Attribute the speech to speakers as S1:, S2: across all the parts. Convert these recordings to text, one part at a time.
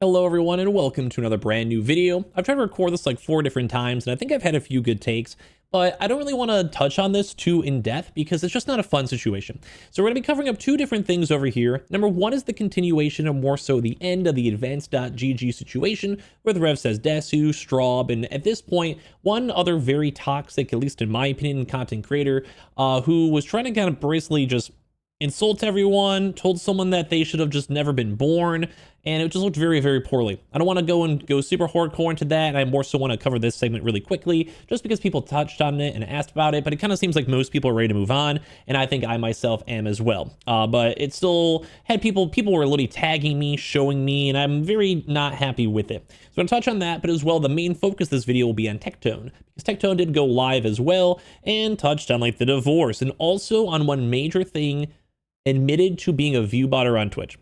S1: Hello everyone and welcome to another brand new video. I've tried to record this like 4 different times and I think I've had a few good takes, but I don't really want to touch on this too in depth because it's just not a fun situation. So we're going to be covering up two different things over here. Number one is the continuation and more so the end of the advanced.gg situation where the Rev says Desu, Straub, and at this point, one other very toxic, at least in my opinion, content creator who was trying to kind of basically just insult everyone, told someone that they should have just never been born, and it just looked very, very poorly. I don't want to go super hardcore into that, and I more so want to cover this segment really quickly, just because people touched on it and asked about it, but it kind of seems like most people are ready to move on, and I think I myself am as well. But it still had people were literally tagging me, showing me, and I'm very not happy with it. So I'm going to touch on that, but as well, the main focus of this video will be on Tectone, because Tectone did go live as well, and touched on like the divorce, and also on one major thing, admitted to being a view botter on Twitch,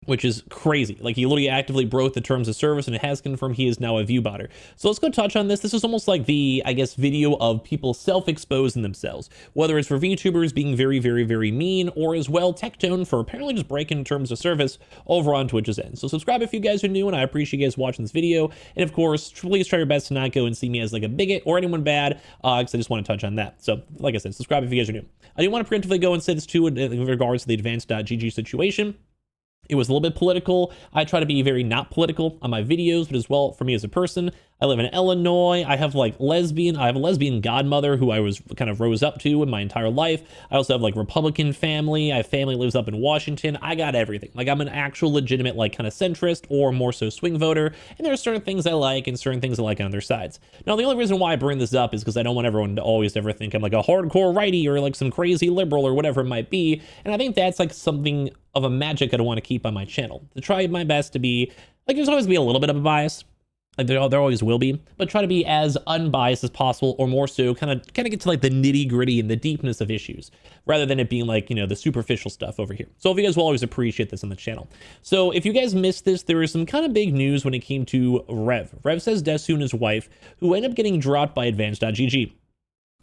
S1: which is crazy. Like, he literally actively broke the terms of service and it has confirmed he is now a view botter. So let's go touch on this. This is almost like the, I guess, video of people self-exposing themselves, whether it's for VTubers being very, very, very mean, or as well Tectone for apparently just breaking terms of service over on Twitch's end. So subscribe if you guys are new, and I appreciate you guys watching this video. And of course, please try your best to not go and see me as like a bigot or anyone bad, because I just want to touch on that. So like I said, subscribe if you guys are new. I do want to preemptively go and say this too in regards to the advanced.gg situation. It was a little bit political. I try to be very not political on my videos, but as well for me as a person. I live in Illinois. I have a lesbian godmother who I was kind of rose up to in my entire life. I also have like Republican family. I have family lives up in Washington. I got everything. Like, I'm an actual legitimate like kind of centrist or more so swing voter. And there are certain things I like and certain things I like on other sides. Now, the only reason why I bring this up is because I don't want everyone to always ever think I'm like a hardcore righty or like some crazy liberal or whatever it might be. And I think that's like something of a magic I don't want to keep on my channel. To try my best to be like, there's always be a little bit of a bias. Like there always will be, but try to be as unbiased as possible, or more so kind of get to like the nitty gritty and the deepness of issues, rather than it being like, you know, the superficial stuff over here. So if you guys will always appreciate this on the channel. So if you guys missed this, there was some kind of big news when it came to Rev. Rev says Desu and his wife, who end up getting dropped by advanced.gg.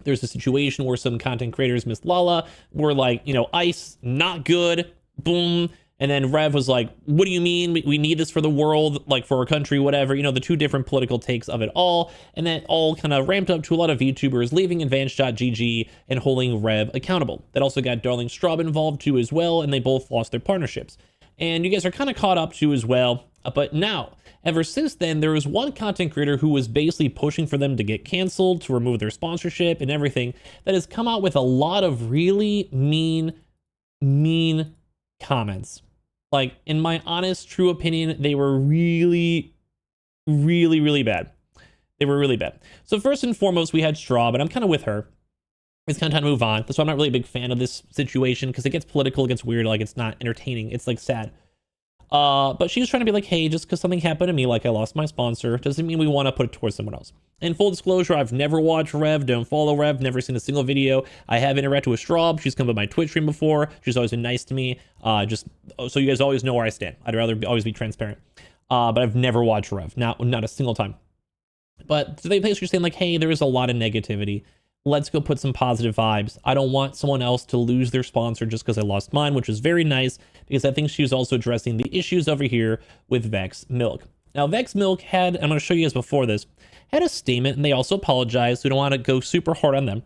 S1: There's a situation where some content creators, Miss Lala, were like, you know, ice, not good, boom. And then Rev was like, what do you mean? We need this for the world, like for our country, whatever. You know, the two different political takes of it all. And that all kind of ramped up to a lot of VTubers leaving advanced.gg and holding Rev accountable. That also got Darling Straub involved too as well, and they both lost their partnerships. And you guys are kind of caught up to as well. But now, ever since then, there was one content creator who was basically pushing for them to get canceled, to remove their sponsorship and everything, that has come out with a lot of really mean comments. Like, in my honest, true opinion, they were really, really, really bad. They were really bad. So first and foremost, we had Straub, and I'm kind of with her. It's kind of time to move on. That's why I'm not really a big fan of this situation, because it gets political, it gets weird, like it's not entertaining. It's like sad. But she was trying to be like, hey, just because something happened to me, like I lost my sponsor, doesn't mean we want to put it towards someone else. And full disclosure, I've never watched Rev, don't follow Rev, never seen a single video. I have interacted with Straub. She's come to my Twitch stream before. She's always been nice to me. Just so you guys always know where I stand. I'd rather always be transparent. But I've never watched Rev, not a single time. But so they basically saying like, hey, there is a lot of negativity. Let's go put some positive vibes. I don't want someone else to lose their sponsor just because I lost mine, which is very nice, because I think she was also addressing the issues over here with Vex Milk. Now, Vex Milk had, I'm going to show you guys before this, had a statement, and they also apologized. We don't want to go super hard on them.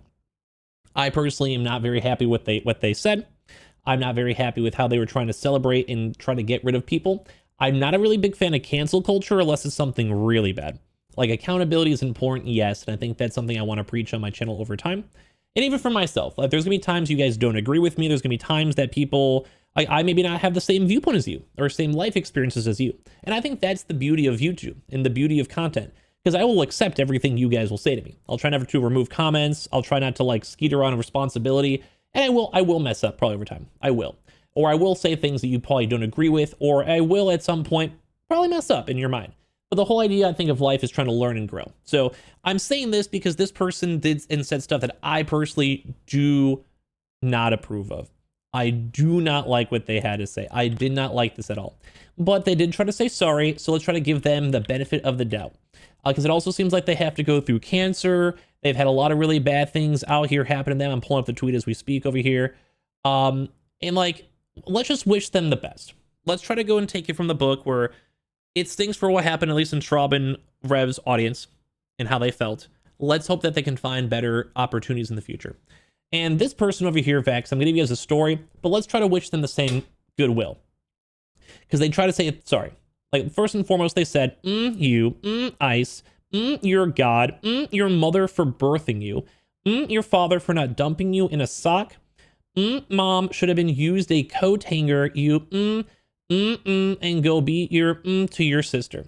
S1: I personally am not very happy with what they said. I'm not very happy with how they were trying to celebrate and try to get rid of people. I'm not a really big fan of cancel culture unless it's something really bad. Like, accountability is important, yes, and I think that's something I want to preach on my channel over time. And even for myself, like, there's gonna be times you guys don't agree with me. There's gonna be times that people, I maybe not have the same viewpoint as you or same life experiences as you. And I think that's the beauty of YouTube and the beauty of content, because I will accept everything you guys will say to me. I'll try never to remove comments. I'll try not to like skeet around responsibility, and I will mess up probably over time. I will, or I will say things that you probably don't agree with, or I will at some point probably mess up in your mind. But the whole idea, I think, of life is trying to learn and grow. So I'm saying this because this person did and said stuff that I personally do not approve of. I do not like what they had to say. I did not like this at all. But they did try to say sorry, so let's try to give them the benefit of the doubt. Because it also seems like they have to go through cancer. They've had a lot of really bad things out here happen to them. I'm pulling up the tweet as we speak over here. And like, let's just wish them the best. Let's try to go and take it from the book where It stinks for what happened, at least in Straub and Rev's audience and how they felt. Let's hope that they can find better opportunities in the future. And this person over here, Vex, I'm going to give you guys a story, but let's try to wish them the same goodwill. Because they try to say it, sorry. Like, first and foremost, they said, ice, your God, your mother for birthing you, your father for not dumping you in a sock, mom should have been used a coat hanger, you, and go be your, to your sister.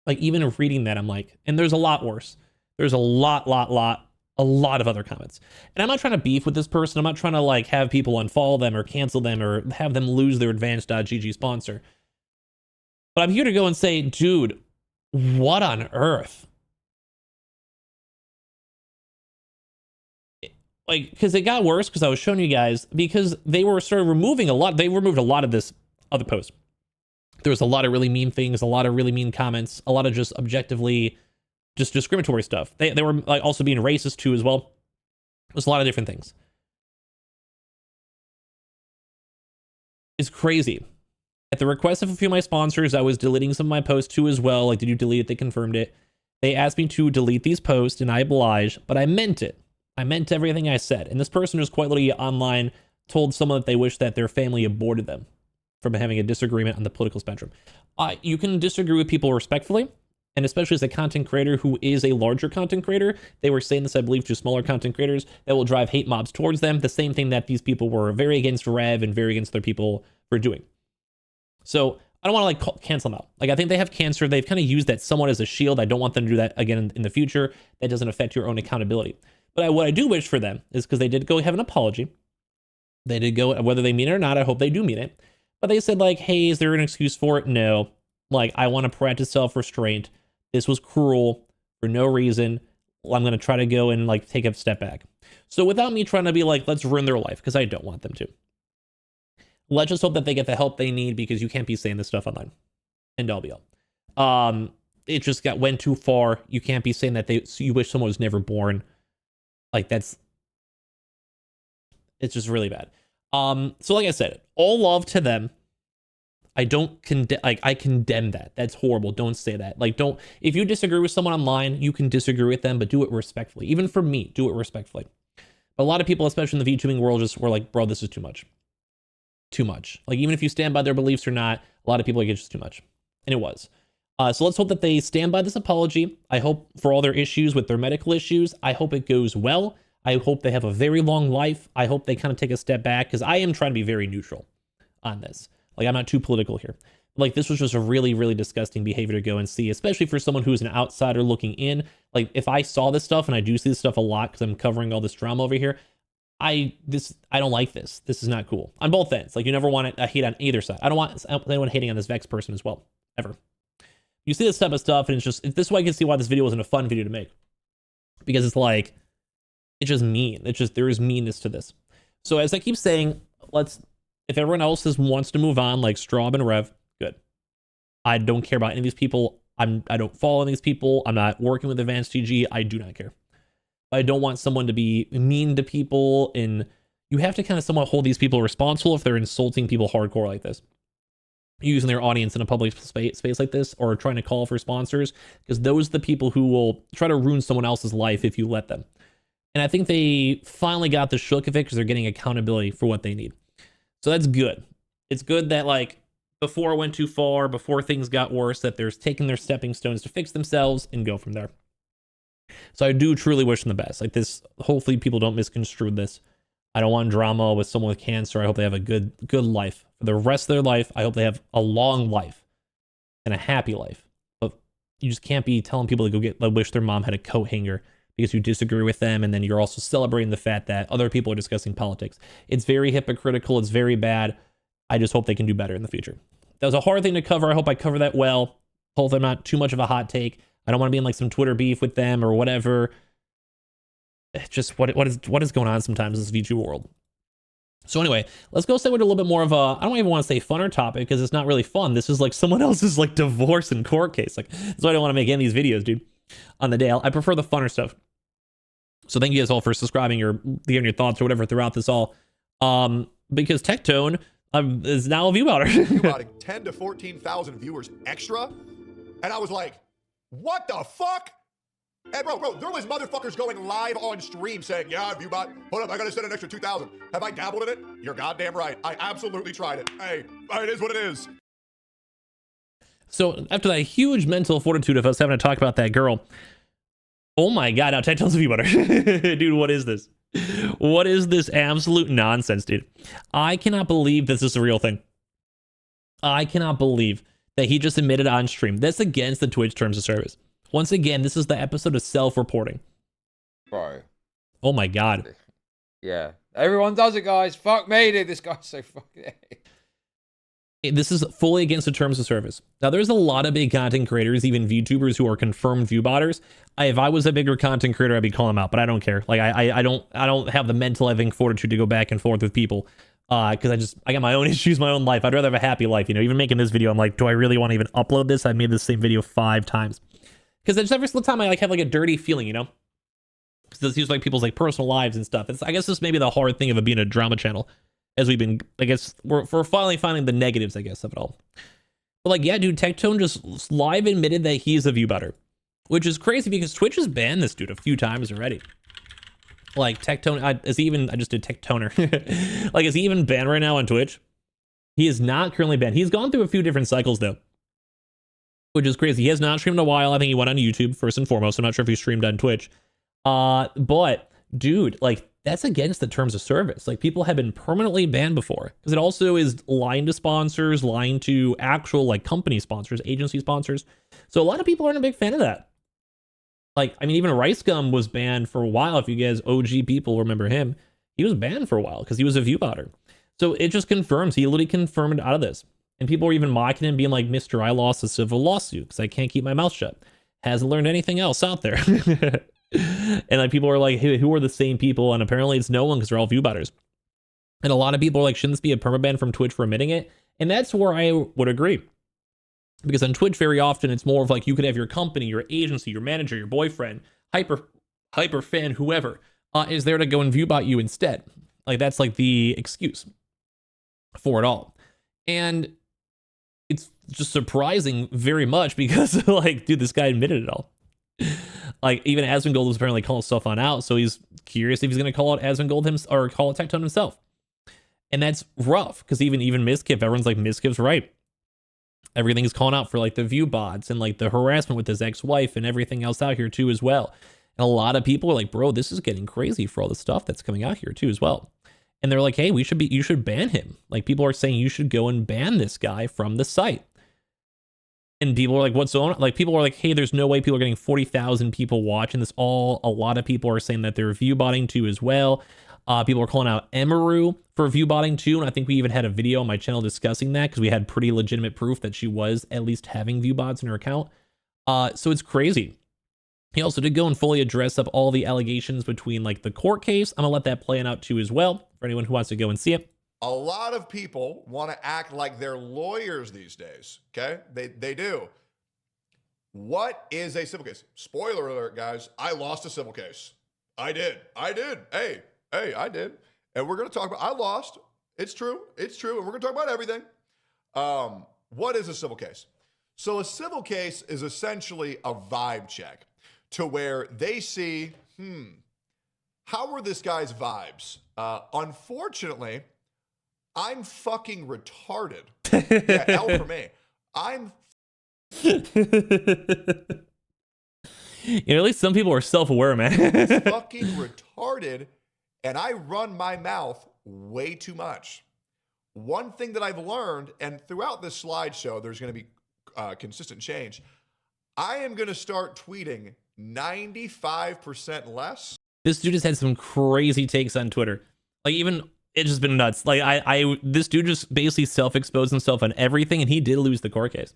S1: Like, even reading that, I'm like, and there's a lot worse. There's a lot of other comments. And I'm not trying to beef with this person. I'm not trying to, like, have people unfollow them or cancel them or have them lose their advanced.gg sponsor. But I'm here to go and say, dude, what on earth? Like, because it got worse because I was showing you guys, because they were sort of removing a lot. They removed a lot of this other post. There was a lot of really mean things, a lot of really mean comments, a lot of just objectively just discriminatory stuff. They were like also being racist too as well. It was a lot of different things. It's crazy. At the request of a few of my sponsors, I was deleting some of my posts too as well. Like, did you delete it? They confirmed it. They asked me to delete these posts and I obliged, but I meant it. I meant everything I said. And this person just quite literally online told someone that they wish that their family aborted them from having a disagreement on the political spectrum. You can disagree with people respectfully, and especially as a content creator who is a larger content creator. They were saying this, I believe, to smaller content creators that will drive hate mobs towards them. The same thing that these people were very against Rev and very against other people for doing. So I don't want to like cancel them out. Like, I think they have cancer. They've kind of used that somewhat as a shield. I don't want them to do that again in the future. That doesn't affect your own accountability. But what I do wish for them is, because they did go have an apology. They did go, whether they mean it or not, I hope they do mean it. But they said like, hey, is there an excuse for it? No. Like, I want to practice self-restraint. This was cruel for no reason. I'm going to try to go and like take a step back. So without me trying to be like, let's ruin their life, because I don't want them to. Let's just hope that they get the help they need, because you can't be saying this stuff online. And all be all. It just went too far. You can't be saying that you wish someone was never born. Like, it's just really bad. So like I said, all love to them. I don't condemn, like, I condemn that. That's horrible. Don't say that. Like, if you disagree with someone online, you can disagree with them, but do it respectfully. Even for me, do it respectfully. But a lot of people, especially in the VTubing world, just were like, bro, this is too much. Too much. Like, even if you stand by their beliefs or not, a lot of people are like, it's just too much. And it was. So let's hope that they stand by this apology. I hope for all their issues with their medical issues, I hope it goes well. I hope they have a very long life. I hope they kind of take a step back, because I am trying to be very neutral on this. Like, I'm not too political here. Like, this was just a really, really disgusting behavior to go and see, especially for someone who's an outsider looking in. Like, if I saw this stuff, and I do see this stuff a lot because I'm covering all this drama over here, I don't like this. This is not cool on both ends. Like, you never want to hate on either side. I don't want anyone hating on this Vex person as well, ever. You see this type of stuff, and this is why I can see why this video wasn't a fun video to make, because it's like, it's just mean. There is meanness to this. So as I keep saying, if everyone else wants to move on, like Straub and Rev, good. I don't care about any of these people. I don't follow these people. I'm not working with Advanced TG. I do not care. I don't want someone to be mean to people, and you have to kind of somewhat hold these people responsible if they're insulting people hardcore like this, using their audience in a public space like this, or trying to call for sponsors, because those are the people who will try to ruin someone else's life if you let them. And I think they finally got the shook of it, because they're getting accountability for what they need. So that's good. It's good that, like, before it went too far, before things got worse, that they're taking their stepping stones to fix themselves and go from there. So I do truly wish them the best. Like, this, hopefully people don't misconstrue this. I don't want drama with someone with cancer. I hope they have a good life for the rest of their life. I hope they have a long life and a happy life. But you just can't be telling people to go wish their mom had a coat hanger because you disagree with them, and then you're also celebrating the fact that other people are discussing politics. It's very hypocritical. It's very bad. I just hope they can do better in the future. That was a hard thing to cover. I hope I cover that well. Hopefully I'm not too much of a hot take. I don't want to be in like some Twitter beef with them or whatever. It's just what is going on sometimes in this VTuber world. So anyway, let's go segue to a little bit more of a, I don't even want to say funner topic, because it's not really fun. This is like someone else's like divorce and court case. Like, that's why I don't want to make any of these videos, dude, on the day. I prefer the funner stuff. So thank you guys all for subscribing or giving your thoughts or whatever throughout this all. Because Tectone, is now a ViewBotter.
S2: ViewBotting 10 to 14,000 viewers extra. And I was like, what the fuck? And bro, there was motherfuckers going live on stream saying, yeah, ViewBot, hold up, I gotta send an extra 2,000. Have I dabbled in it? You're goddamn right. I absolutely tried it. Hey, it is what it is.
S1: So after that huge mental fortitude of us having to talk about that girl, oh my God, now Tectone's a ViewBotter. Dude, what is this? What is this absolute nonsense, dude? I cannot believe this is a real thing. I cannot believe that he just admitted on stream. That's against the Twitch terms of service. Once again, this is the episode of self-reporting.
S3: Bro.
S1: Oh my God.
S3: Yeah. Everyone does it, guys. Fuck me, dude. This guy's so fucking...
S1: This is fully against the terms of service. Now, there's a lot of big content creators, even VTubers, who are confirmed ViewBotters. If I was a bigger content creator, I'd be calling them out, but I don't care. Like, I don't have the mental, I think, fortitude to go back and forth with people. Because I got my own issues, my own life. I'd rather have a happy life. You know, even making this video, I'm like, do I really want to even upload this? I made this same video 5 times. Because just every single time I like have like a dirty feeling, you know? Because this is like people's like personal lives and stuff. I guess this may be the hard thing of it being a drama channel. As we've been, I guess, we're finally finding the negatives, I guess, of it all. But like, yeah, dude, Tectone just live admitted that he's a ViewBotter. Which is crazy because Twitch has banned this dude a few times already. Like, Tectone, I just did Tectoner. Like, is he even banned right now on Twitch? He is not currently banned. He's gone through a few different cycles, though. Which is crazy. He has not streamed in a while. I think he went on YouTube, first and foremost. I'm not sure if he streamed on Twitch. But, dude, like, that's against the terms of service. Like, people have been permanently banned before. Because it also is lying to sponsors, lying to actual, like, company sponsors, agency sponsors. So a lot of people aren't a big fan of that. Like, I mean, even Rice Gum was banned for a while. If you guys OG people remember him, he was banned for a while because he was a ViewBotter. So it just confirms, he literally confirmed out of this. And people are even mocking him, being like, Mr. I lost a civil lawsuit because I can't keep my mouth shut. Hasn't learned anything else out there. And like, people are like, hey, who are the same people? And apparently it's no one because they're all ViewBotters. And a lot of people are like, shouldn't this be a permaban from Twitch for admitting it? And that's where I would agree. Because on Twitch, very often, it's more of like, you could have your company, your agency, your manager, your boyfriend, hyper fan, whoever, is there to go and ViewBot you instead. Like, that's like the excuse for it all. And it's just surprising very much because, like, dude, this guy admitted it all. Like, even Asmongold was apparently calling stuff on out, so he's curious if he's going to call out Asmongold himself or call it Tectone himself. And that's rough, because even Miskip, everyone's like, Miskip's right. Everything is calling out for like the view bots and like the harassment with his ex-wife and everything else out here too as well. And a lot of people are like, bro, this is getting crazy for all the stuff that's coming out here too as well. And they're like, hey, you should ban him. Like, people are saying you should go and ban this guy from the site. And people are like, what's on? Like, people are like, hey, there's no way people are getting 40,000 people watching this. A lot of people are saying that they're view botting too as well. People are calling out Emaru for view botting too. And I think we even had a video on my channel discussing that because we had pretty legitimate proof that she was at least having view bots in her account. So it's crazy. He also did go and fully address up all the allegations between like the court case. I'm gonna let that play out too as well for anyone who wants to go and see it.
S2: A lot of people want to act like they're lawyers these days, okay? They do. What is a civil case? Spoiler alert, guys. I lost a civil case. I did. Hey, I did. And we're going to talk about, I lost. It's true. And we're going to talk about everything. What is a civil case? So a civil case is essentially a vibe check to where they see, how are this guy's vibes? Unfortunately, I'm fucking retarded. Yeah, L for me. I'm
S1: at least some people are self-aware, man.
S2: fucking retarded, and I run my mouth way too much. One thing that I've learned, and throughout this slideshow, there's going to be consistent change. I am going to start tweeting 95% less.
S1: This dude has had some crazy takes on Twitter. Like, even it's just been nuts. Like, this dude just basically self-exposed himself on everything, and he did lose the court case.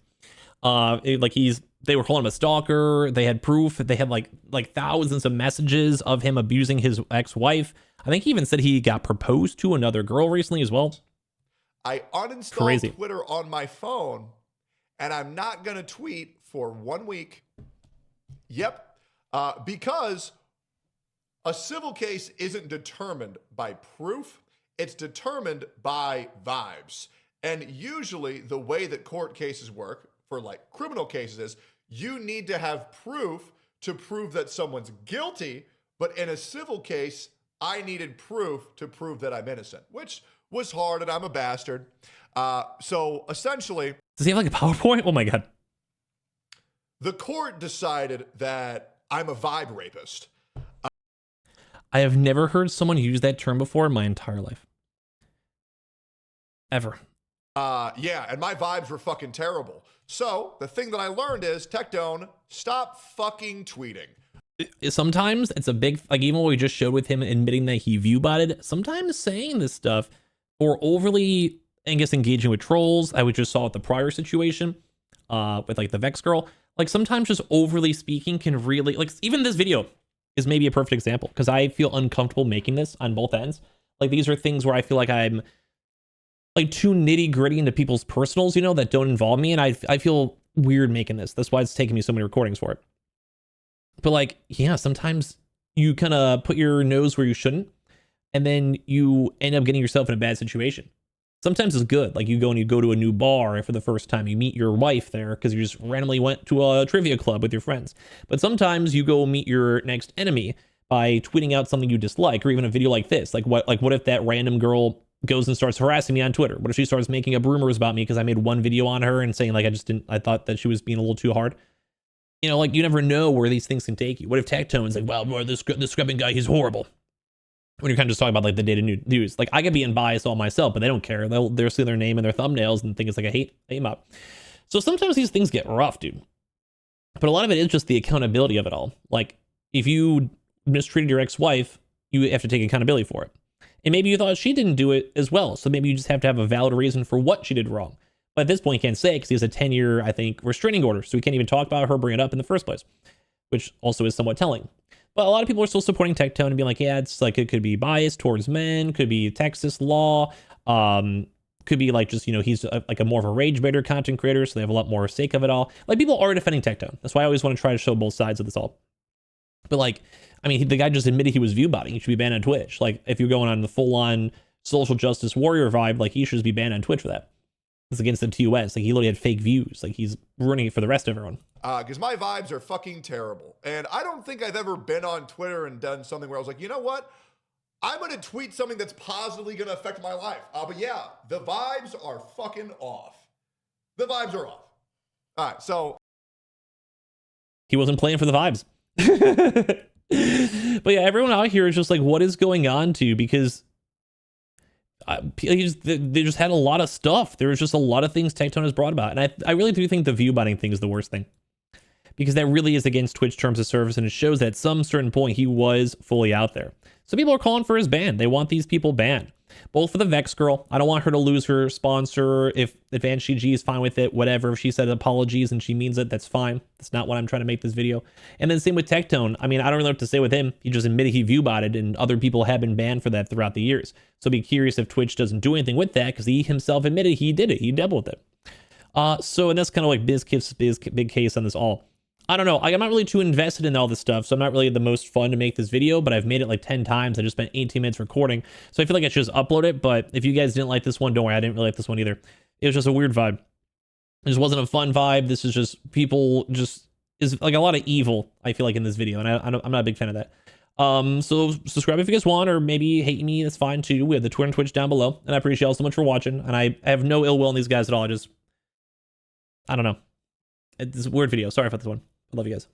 S1: They were calling him a stalker. They had proof. They had like thousands of messages of him abusing his ex-wife. I think he even said he got proposed to another girl recently as well.
S2: I uninstalled Twitter on my phone, and I'm not going to tweet for 1 week. Yep. Because a civil case isn't determined by proof. it's determined by vibes. And usually the way that court cases work for like criminal cases is you need to have proof to prove that someone's guilty. But in a civil case, I needed proof to prove that I'm innocent, which was hard and I'm a bastard. So essentially,
S1: does he have like a PowerPoint? Oh my God.
S2: The court decided that I'm a vibe rapist.
S1: I have never heard someone use that term before in my entire life. Ever.
S2: Yeah, and my vibes were fucking terrible. So the thing that I learned is, Tectone, stop fucking tweeting.
S1: Sometimes it's a big, like even what we just showed with him admitting that he view-botted, sometimes saying this stuff or overly, I guess, engaging with trolls. I just saw with the prior situation with like the Vex girl. Like sometimes just overly speaking can really, like even this video is maybe a perfect example because I feel uncomfortable making this on both ends. Like these are things where I feel like I'm like too nitty gritty into people's personals, you know, that don't involve me. And I feel weird making this. That's why it's taking me so many recordings for it. But like, yeah, sometimes you kind of put your nose where you shouldn't, and then you end up getting yourself in a bad situation. Sometimes it's good. Like you go to a new bar for the first time, you meet your wife there because you just randomly went to a trivia club with your friends. But sometimes you go meet your next enemy by tweeting out something you dislike, or even a video like this. Like what if that random girl goes and starts harassing me on Twitter? What if she starts making up rumors about me because I made one video on her and saying like I thought that she was being a little too hard? You know, like you never know where these things can take you. What if Tectone's like, well, this scrubbing guy, he's horrible. When you're kind of just talking about like the data news, like I could be unbiased all myself, but they don't care. They'll see their name and their thumbnails and think it's like a hate mob. So sometimes these things get rough, dude. But a lot of it is just the accountability of it all. Like if you mistreated your ex-wife, you have to take accountability for it. And maybe you thought she didn't do it as well. So maybe you just have to have a valid reason for what she did wrong. But at this point, you can't say it because he has a 10-year, I think, restraining order. So we can't even talk about her, bring it up in the first place, which also is somewhat telling. But a lot of people are still supporting Tectone and being like, yeah, it's like it could be biased towards men, could be Texas law, could be like just, you know, he's like a more of a rage baiter content creator, so they have a lot more stake of it all. Like people are defending Tectone. That's why I always want to try to show both sides of this all. But like, I mean, the guy just admitted he was view botting. He should be banned on Twitch. Like if you're going on the full-on social justice warrior vibe, like he should just be banned on Twitch for that. It's against the TOS. Like he literally had fake views. Like he's ruining it for the rest of everyone.
S2: Because my vibes are fucking terrible. And I don't think I've ever been on Twitter and done something where I was like, you know what? I'm going to tweet something that's positively going to affect my life. But yeah, the vibes are fucking off. The vibes are off. All right, so.
S1: He wasn't playing for the vibes. But yeah, everyone out here is just like, what is going on to? Because they just had a lot of stuff. There was just a lot of things Tectone has brought about. And I really do think the view botting thing is the worst thing. Because that really is against Twitch terms of service, and it shows that at some certain point he was fully out there. So people are calling for his ban. They want these people banned. Both for the Vex girl. I don't want her to lose her sponsor. If AnshieG is fine with it, whatever. If she said apologies and she means it, that's fine. That's not what I'm trying to make this video. And then same with Tectone. I mean, I don't really know what to say with him. He just admitted he view botted, and other people have been banned for that throughout the years. So be curious if Twitch doesn't do anything with that, because he himself admitted he did it. He dabbled with it. So, and that's kind of like big case on this all. I don't know. I'm not really too invested in all this stuff, so I'm not really the most fun to make this video, but I've made it like 10 times. I just spent 18 minutes recording, so I feel like I should just upload it. But if you guys didn't like this one, don't worry. I didn't really like this one either. It was just a weird vibe. It just wasn't a fun vibe. This is just people just is like a lot of evil, I feel like, in this video, and I'm not a big fan of that. So subscribe if you guys want, or maybe hate me. That's fine too. We have the Twitter and Twitch down below, and I appreciate y'all so much for watching. And I have no ill will in these guys at all. I don't know. It's a weird video. Sorry for this one. I love you guys.